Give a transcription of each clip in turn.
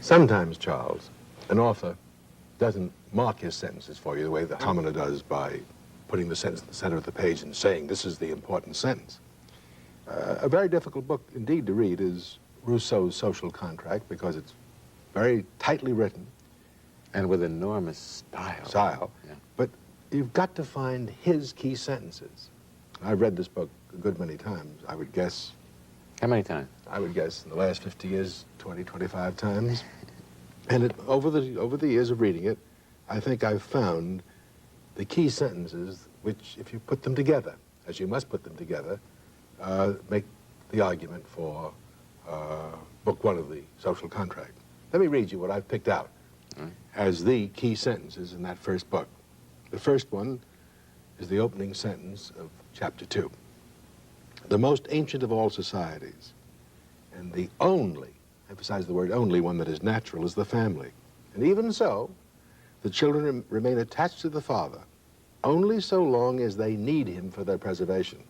Sometimes, Charles, an author doesn't mark his sentences for you the way the commoner does by putting the sentence in the center of the page and saying, this is the important sentence. A very difficult book indeed to read is Rousseau's Social Contract, because it's very tightly written. And with enormous style. Yeah. But you've got to find his key sentences. I've read this book a good many times. I would guess... How many times? I would guess in the last 50 years, 20, 25 times. And over the years of reading it, I think I've found the key sentences which, if you put them together, as you must put them together, make the argument for Book 1 of the Social Contract. Let me read you what I've picked out as the key sentences in that first book. The first one is the opening sentence of Chapter 2. The most ancient of all societies, and the only, emphasize the word only, one that is natural, is the family. And even so, the children remain attached to the father only so long as they need him for their preservation.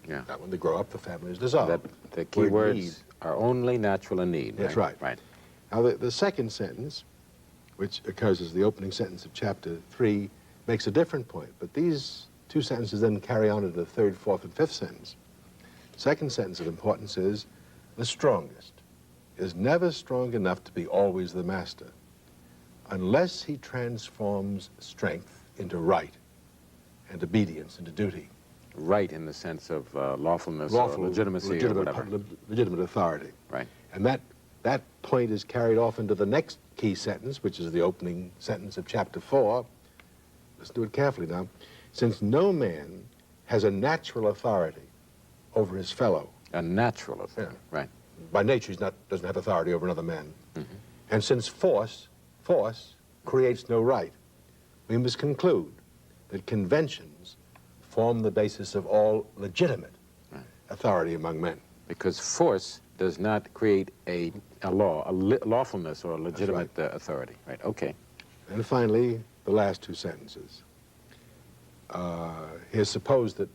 Yeah. Now, when they grow up, the family is dissolved. The key words are only, natural, and need. That's right. Right. Now, the second sentence, which occurs as the opening sentence of Chapter 3, makes a different point. But these two sentences then carry on into the third, fourth, and fifth sentence. Second sentence of importance is, the strongest is never strong enough to be always the master, unless he transforms strength into right and obedience into duty. Right in the sense of lawfulness or legitimacy or whatever. Legitimate authority. Right. And that point is carried off into the next key sentence, which is the opening sentence of Chapter 4. Listen to it carefully now. Since no man has a natural authority over his fellow. A natural authority, Yeah. right. By nature, he doesn't have authority over another man. And since force creates no right, we must conclude that conventions form the basis of all legitimate authority among men. Because force does not create a law, a lawfulness or a legitimate authority. Right, okay. And finally, the last two sentences. He has supposed that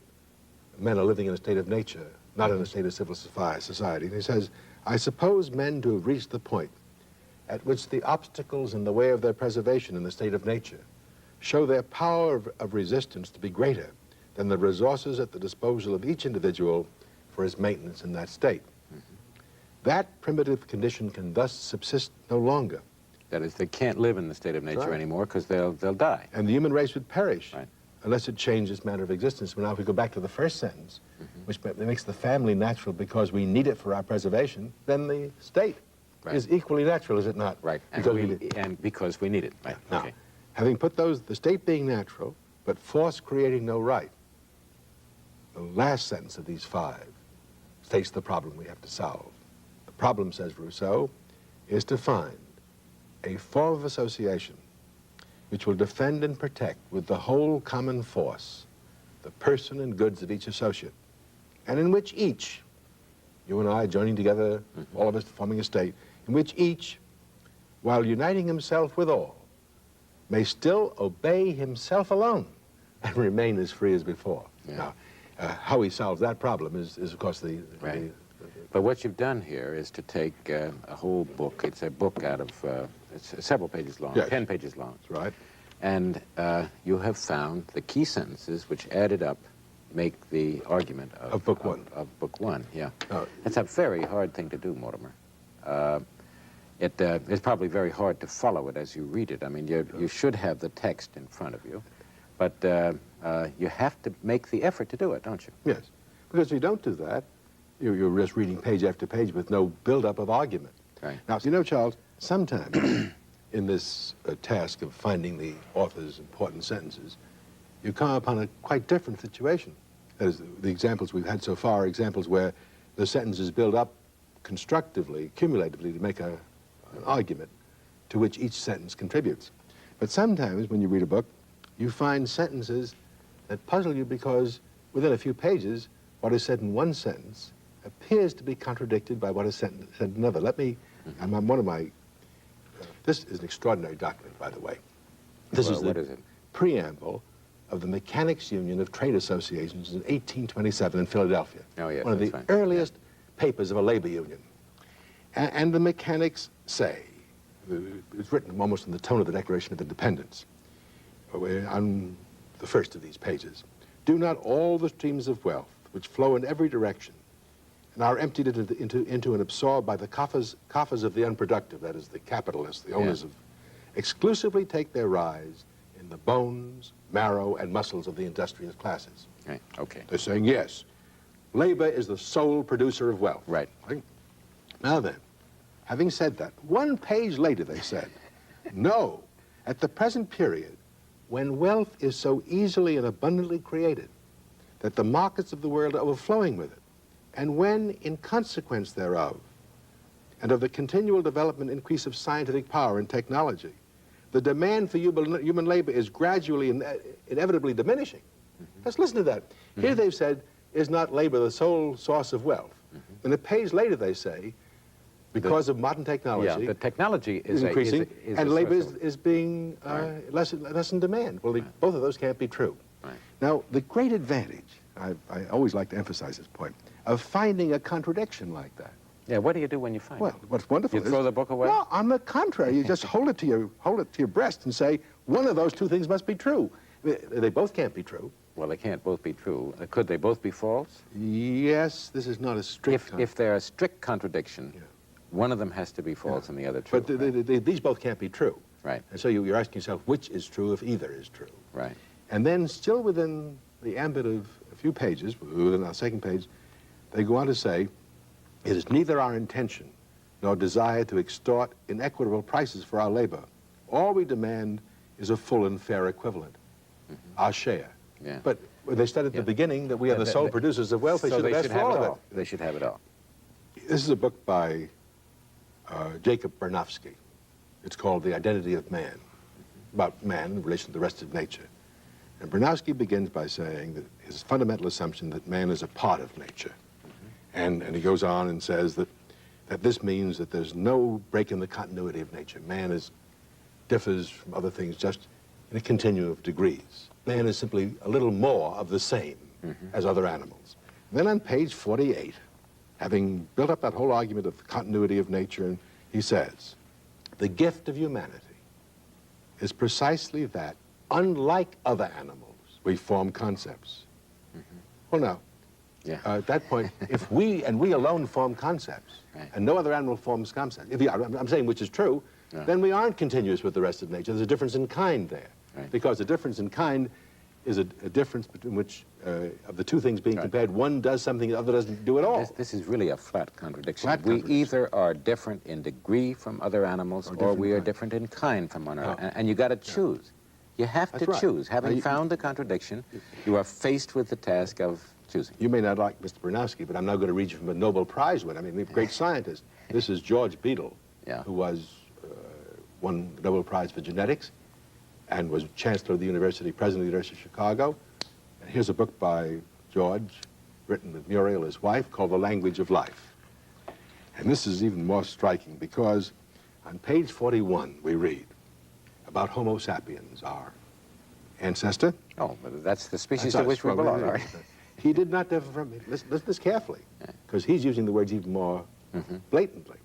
men are living in a state of nature, not in a state of civil society. And he says, I suppose men to have reached the point at which the obstacles in the way of their preservation in the state of nature show their power of resistance to be greater than the resources at the disposal of each individual for his maintenance in that state. That primitive condition can thus subsist no longer. That is, they can't live in the state of nature anymore because they'll die. And the human race would perish. Right. Unless it changed its manner of existence. But now if we go back to the first sentence, which makes the family natural because we need it for our preservation, then the state is equally natural, is it not? Right, and because we need it. Right. Now, Okay. having put the state being natural, but force creating no right, the last sentence of these five states the problem we have to solve. The problem, says Rousseau, is to find a form of association which will defend and protect with the whole common force the person and goods of each associate, and in which each, you and I joining together, all of us forming a state, in which each, while uniting himself with all, may still obey himself alone and remain as free as before. Yeah. Now, how he solves that problem is of course, But what you've done here is to take a whole book. It's a book out of, it's several pages long, 10 pages long. That's right. And you have found the key sentences which added up make the argument of Book 1. Of Book 1, yeah. It's a very hard thing to do, Mortimer. It's probably very hard to follow it as you read it. I mean, you should have the text in front of you, but you have to make the effort to do it, don't you? Yes, because if you don't do that, you're just reading page after page with no build-up of argument. Right. Now, you know, Charles, sometimes in this task of finding the author's important sentences, you come upon a quite different situation. That is, the examples we've had so far are examples where the sentences build up constructively, cumulatively, to make an argument to which each sentence contributes. But sometimes when you read a book, you find sentences that puzzle you because within a few pages, what is said in one sentence appears to be contradicted by what is said in another. Let me, this is an extraordinary document, by the way. This is the preamble of the Mechanics' Union of Trade Associations in 1827 in Philadelphia. Oh, yes, one of the earliest papers of a labor union. And the mechanics say it's written almost in the tone of the Declaration of Independence, on the first of these pages. Do not all the streams of wealth, which flow in every direction, and are emptied into and absorbed by the coffers of the unproductive, that is, the capitalists, the owners of, exclusively take their rise in the bones, marrow, and muscles of the industrious classes. Right. Okay. They're saying, yes, labor is the sole producer of wealth. Right. Now then, having said that, 1 page later they said, no, at the present period, when wealth is so easily and abundantly created that the markets of the world are overflowing with it, and when, in consequence thereof, and of the continual development and increase of scientific power and technology, the demand for human labor is gradually and inevitably diminishing. Let's listen to that. Here they've said, is not labor the sole source of wealth? And a page later they say, because of modern technology, the technology is increasing, is and a labor source of- is being less in demand. Well, both of those can't be true. Right. Now, the great advantage, I always like to emphasize this point, of finding a contradiction like that. Yeah, what do you do when you find Well, it? what's wonderful You is... throw the book away? No, on the contrary, you just hold it to your breast and say, one of those two things must be true. They both can't be true. Well, they can't both be true. Could they both be false? Yes, this is not a strict... If they're a strict contradiction, one of them has to be false and the other true. But these both can't be true. Right. And so you're asking yourself, which is true if either is true? Right. And then still within the ambit of a few pages, within our second page, they go on to say, it is neither our intention nor desire to extort inequitable prices for our labor. All we demand is a full and fair equivalent, our share. Yeah. But they said at the beginning that we are the sole producers of wealth. They So should have asked for all of it. They should have it all. This is a book by Jacob Bernofsky. It's called The Identity of Man, about man in relation to the rest of nature. And Bernofsky begins by saying that his fundamental assumption that man is a part of nature. And he goes on and says that this means that there's no break in the continuity of nature. Man differs from other things just in a continuum of degrees. Man is simply a little more of the same as other animals. And then on page 48, having built up that whole argument of the continuity of nature, he says, the gift of humanity is precisely that, unlike other animals, we form concepts. Well, now, at that point, if we alone form concepts, and no other animal forms concepts, I'm saying which is true, then we aren't continuous with the rest of nature. There's a difference in kind there. Because the difference in kind is a difference between which, of the two things being compared, one does something the other doesn't do at all. This is really a flat contradiction. Flat We contradiction. either are different in degree from other animals, or we are different in kind from one another. And you got to choose. You have That's to right. choose. Having You- found the contradiction, you are faced with the task of choosing. You may not like Mr. Bernofsky, but I'm now going to read you from a Nobel Prize winner. I mean, a great scientist. This is George Beadle, who was won the Nobel Prize for genetics and was chancellor of the university, president of the University of Chicago. And here's a book by George, written with Muriel, his wife, called The Language of Life. And this is even more striking because on page 41 we read about Homo sapiens, our ancestor. Oh, but that's the species That's to which we us. belong, all right? He did not differ from, listen to this carefully, because he's using the words even more blatantly.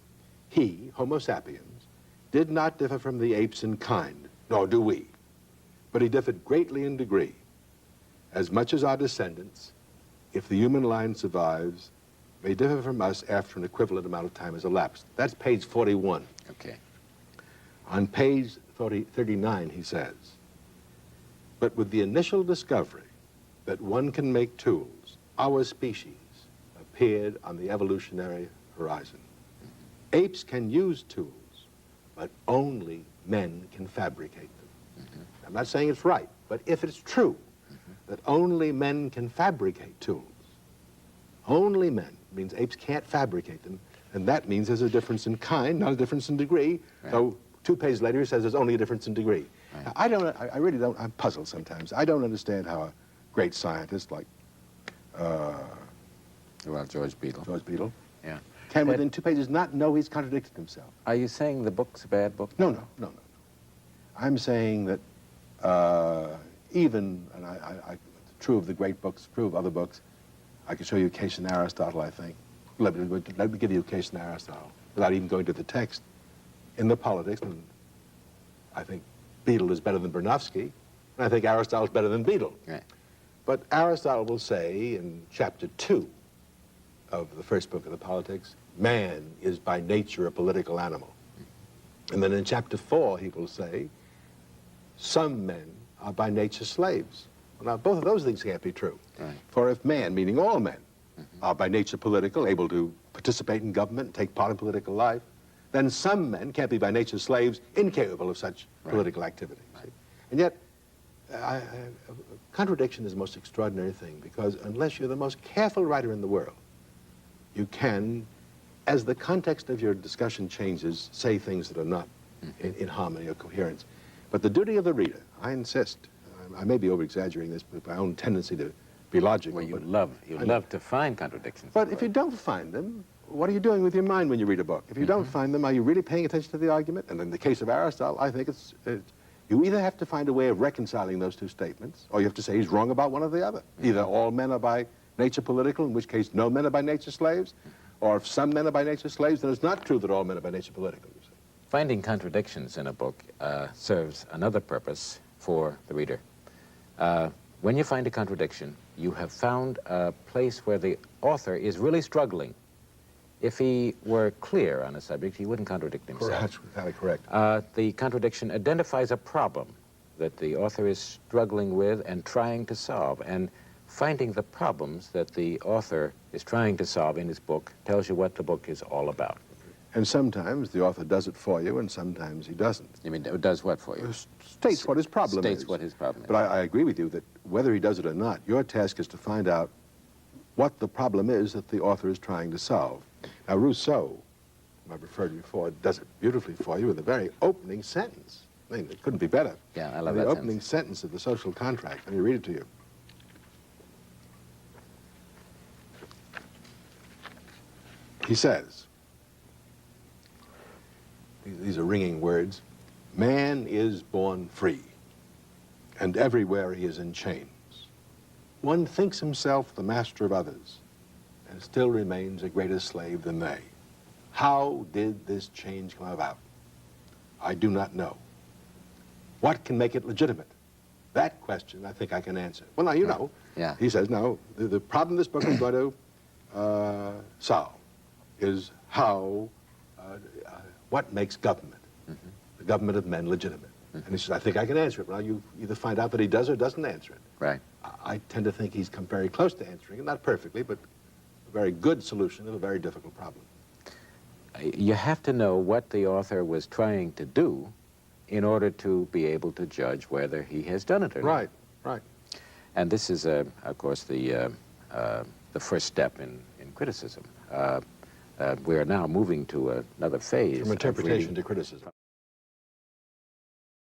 He, Homo sapiens, did not differ from the apes in kind, nor do we, but he differed greatly in degree, as much as our descendants, if the human line survives, may differ from us after an equivalent amount of time has elapsed. That's page 41. Okay. On page 39, he says, but with the initial discovery that one can make tools, our species appeared on the evolutionary horizon. Apes can use tools, but only men can fabricate them. I'm not saying it's right, but if it's true that only men can fabricate tools, only men, means apes can't fabricate them, and that means there's a difference in kind, not a difference in degree. So 2 pages later, he says there's only a difference in degree. Now, I really don't, I'm puzzled sometimes. I don't understand how a great scientist like Well, George Beadle. George Beadle Yeah. can, But- within 2 pages, not know he's contradicted himself. Are you saying the book's a bad book? No. I'm saying that even, and true of the great books, true of other books, I could show you a case in Aristotle, I think. Let me give you a case in Aristotle, without even going to the text. in the politics, and I think Beadle is better than Bernowski, and I think Aristotle is better than Beadle. Right. But Aristotle will say in chapter 2 of the first book of the Politics, man is by nature a political animal. And then in chapter 4 he will say, some men are by nature slaves. Well, now both of those things can't be true. Right. For if man, meaning all men, are by nature political, able to participate in government, and take part in political life, then some men can't be by nature slaves, incapable of such political activity. Right. And yet, contradiction is the most extraordinary thing, because unless you're the most careful writer in the world, you can, as the context of your discussion changes, say things that are not in harmony or coherence. But the duty of the reader, I insist, I may be over-exaggerating this, but my own tendency to be logical. Well, you love to find contradictions. But if you don't find them, what are you doing with your mind when you read a book? If you don't find them, are you really paying attention to the argument? And in the case of Aristotle, I think you either have to find a way of reconciling those two statements, or you have to say he's wrong about one or the other. Either all men are by nature political, in which case no men are by nature slaves, or if some men are by nature slaves, then it's not true that all men are by nature political. You see. Finding contradictions in a book serves another purpose for the reader. When you find a contradiction, you have found a place where the author is really struggling. If he were clear on a subject, he wouldn't contradict himself. That's entirely correct. The contradiction identifies a problem that the author is struggling with and trying to solve. And finding the problems that the author is trying to solve in his book tells you what the book is all about. And sometimes the author does it for you, and sometimes he doesn't. You mean, does what for you? States what his problem is. States what his problem is. But I agree with you that whether he does it or not, your task is to find out what the problem is that the author is trying to solve. Now, Rousseau, whom I've referred to before, does it beautifully for you in the very opening sentence. I mean, it couldn't be better. Yeah, I love the that opening sentence of the Social Contract. Let me read it to you. He says, these are ringing words, man is born free, and everywhere he is in chains. One thinks himself the master of others, and still remains a greater slave than they. How did this change come about? I do not know. What can make it legitimate? That question I think I can answer. Well, now, you know, Yeah. He says, now, the problem this book is going to solve is how, what makes government, the government of men, legitimate. And he says, I think I can answer it. Well, you either find out that he does or doesn't answer it. Right. I tend to think he's come very close to answering it, not perfectly, but a very good solution of a very difficult problem. You have to know what the author was trying to do in order to be able to judge whether he has done it or not. Right, right. And this is, of course, the first step in criticism. We are now moving to another phase. From interpretation to criticism.